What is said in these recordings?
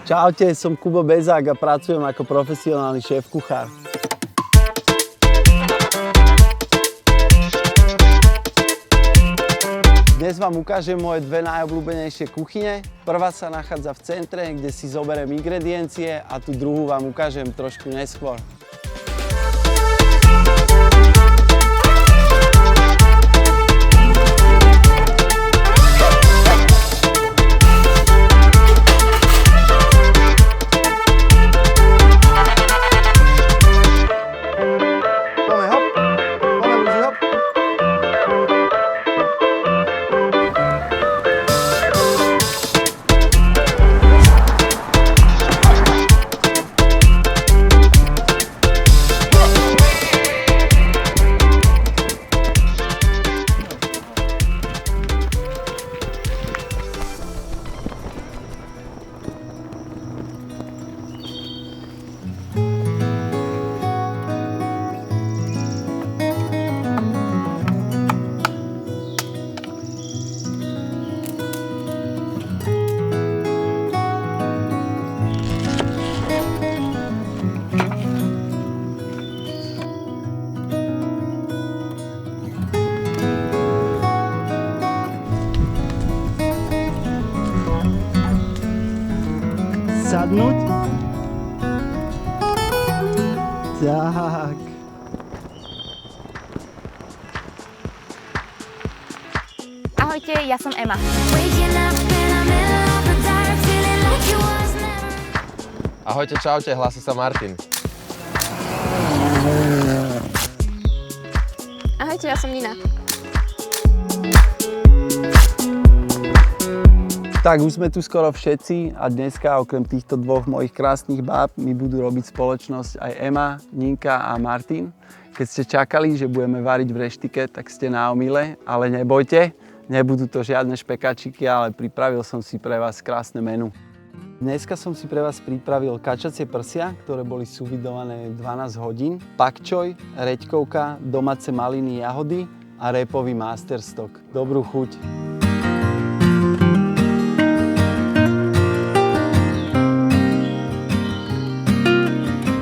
Čaute, som Kubo Bezák a pracujem ako profesionálny šéf-kuchár. Dnes vám ukážem moje dve najobľúbenejšie kuchyne. Prvá sa nachádza v centre, kde si zoberiem ingrediencie a tú druhú vám ukážem trošku neskôr. Sadnúť. Tak. Ahojte, ja som Ema. Ahojte, čaute, hlási sa Martin. Ahojte, ja som Nina. Tak už sme tu skoro všetci a dneska okrem týchto dvoch mojich krásnych báb mi budú robiť spoločnosť aj Ema, Ninka a Martin. Keď ste čakali, že budeme variť v reštike, tak ste na omyle, ale nebojte, nebudú to žiadne špekačiky, ale pripravil som si pre vás krásne menu. Dneska som si pre vás pripravil kačacie prsia, ktoré boli suvidované 12 hodín, pak choj, reďkovka, domáce maliny, jahody a répový masterstock. Dobrú chuť!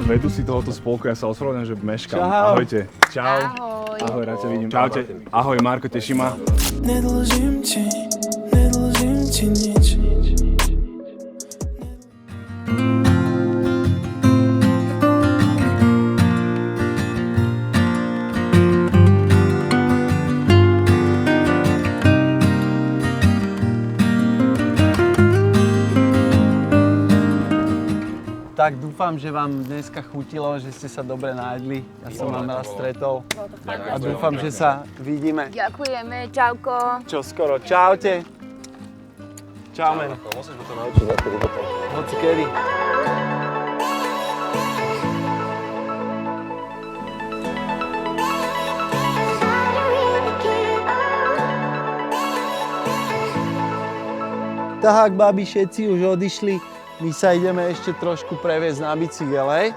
Vedu si tohoto spolku, ja sa ospravedlňujem, že meškam. Čau. Ahojte. Čau. Ahoj. Ahoj, rád ťa vidím. Čaute. Ahoj, Marko, teší ma. Nedlžím ti nič. Tak dúfam, že vám dneska chutilo, že ste sa dobre najedli. Ja som vám veľa stretol a dúfam, že sa vidíme Ďakujeme, čauko. čoskoro. Čaute. Čau, men. Musíš ma to naučiť niekedy potom. Hoci kedy. Tak, babi, všetci už odišli. My sa ideme ešte trošku previesť na bicykel, hej?